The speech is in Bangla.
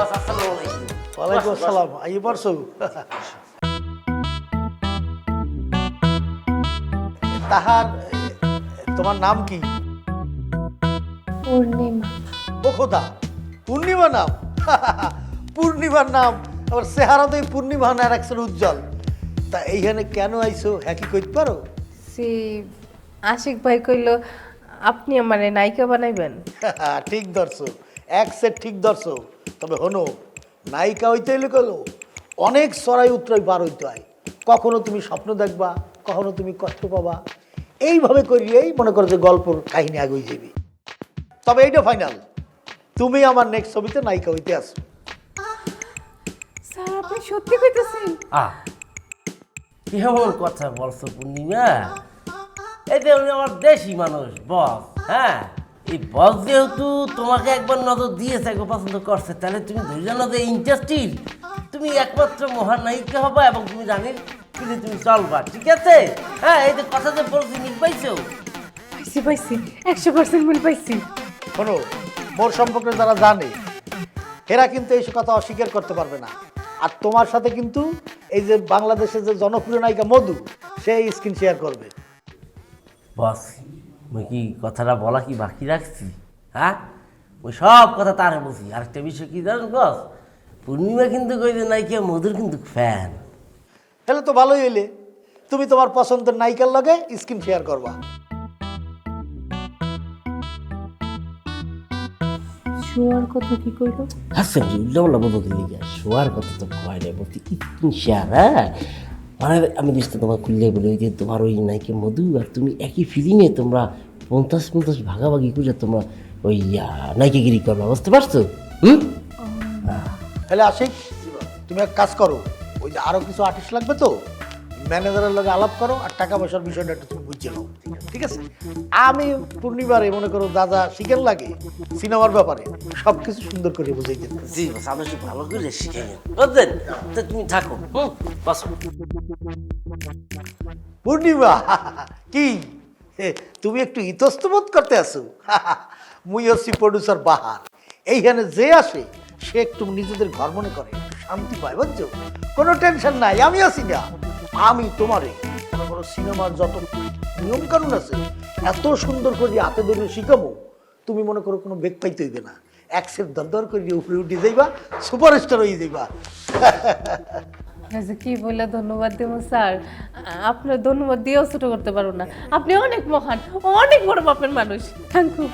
বস আসসালামু আলাইকুম। ওয়ালাইকুম আসসালাম। আই পারছো? তাহার তোমার নাম কি? পূর্ণিমা। ও খোদা, পূর্ণিমা নাম? পূর্ণিমার নাম আবার চেহারাতেই পূর্ণিমা না রাখছেন উজ্জ্বল। তা এইখানে কেন আইছো, হ্যাঁ কি কইতে পারো? সে আশিক ভাই কইল আপনি আমারে নায়িকা বানাইবেন। ঠিক ধরছো, এক সেট ঠিক ধরছো। তবে হনো, নায়িকা হইতে হইলে কলো অনেক সরাই উতরাই পার হইতে হয়। কখনো তুমি স্বপ্ন দেখবা, কখনো তুমি কষ্ট পাবা। এইভাবে করিয়েই মনে করো যে গল্পর কাহিনী আগুই যাবি। তবে এইটা ফাইনাল, তুমি আমার নেক্সট ছবিতে নায়িকা হইতে আসো। স্যার আপনি সত্যি কইতেছেন? কেমন কথা বলছো পূর্ণিমা? এই যে উনি আমার দেশি মানুষ বস, হ্যাঁ এই বস যেহেতু তোমাকে একবার নজর দিয়েছে, একবার পছন্দ করছে, তাহলে তুমি ধরে জানো যে ইন্ডাস্ট্রির তুমি একমাত্র মহানায়িকা হবা এবং তুমি জানিস কিন্তু তুমি চলবা, ঠিক আছে? হ্যাঁ এই যে কথা যে বলছি মিল পাইছো? পাইছি পাইছি, 100% মিল পাইছি। শোনো, মোর সম্পর্কে যারা জানে এরা কিন্তু এই কথা অস্বীকার করতে পারবে না। আর তোমার সাথে কিন্তু এই যে বাংলাদেশের যে জনপ্রিয় নায়িকা মধু, সেই স্ক্রিন শেয়ার করবে। বস মুই কি কথাটা বলা কি বাকি রাখছি? হ্যাঁ ওই সব কথা তারে বলছি। আরেকটা বিষয় কি জানেন বস, পূর্ণিমা কিন্তু কই যে নায়িকা মধুর কিন্তু ফ্যান। তাহলে তো ভালোই হইলে, তুমি তোমার পছন্দের নায়িকার লগে স্ক্রিন শেয়ার করবা। শোয়ার কথা কি কইল? হাসেন উল্লামলা বলতে লিখে শোয়ার কথা তো কয় নাই, বলতে শেয়ার। হ্যাঁ মানে আমি নিশ্চয় তোমার খুললে বলি ওই যে তোমার ওই নায়িকা মধু আর তুমি একই ফিলিংয়ে তোমরা 50-50 ভাগাভাগি করে তোমরা ওই নায়িকাগিরি করবা, বুঝতে পারছো? তাহলে আশিক, তুমি এক কাজ করো, ওই যে আরো কিছু আর্টিস্ট লাগবে তো, ম্যানেজারের লগে আলাপ করো আর টাকা পয়সার বিষয়টা একটু তুমি বুঝে নাও, ঠিক আছে? আমি পূর্ণিমারে মনে করো দাদা শিখেন লাগে সিনেমার ব্যাপারে সব কিছু সুন্দর করে বুঝাই দেন। জি বস আপনি একটু ভালো করে শিখে নিন, বুঝলেন? তো তুমি থাকো, বসো। পূর্ণিমা কি তুমি একটু ইতস্ত বোধ করতে আসো? মুই হচ্ছি প্রডিউসার বাহার। এইখানে যে আসে সে একটু নিজেদের ঘর মনে করে, শান্তি পায়, বুঝছো? কোনো টেনশন নাই, আমি আছি না। আমি তোমারে মনে করো সিনেমার যত নিয়ম কানুন আছে এত সুন্দর করে হাতে ধরে শিখাবো, তুমি মনে করো কোনো বেগ পাইতে হইবে না। এক সেট দর করে উপরে উঠে যাইবা, সুপারস্টার হয়ে যাইবা। আচ্ছা কি বলে ধন্যবাদ দেবো স্যার? আপনার ধন্যবাদ দিয়েও ছোট করতে পারবো না। আপনি অনেক মহান, অনেক বড় মাপের মানুষ। Thank you.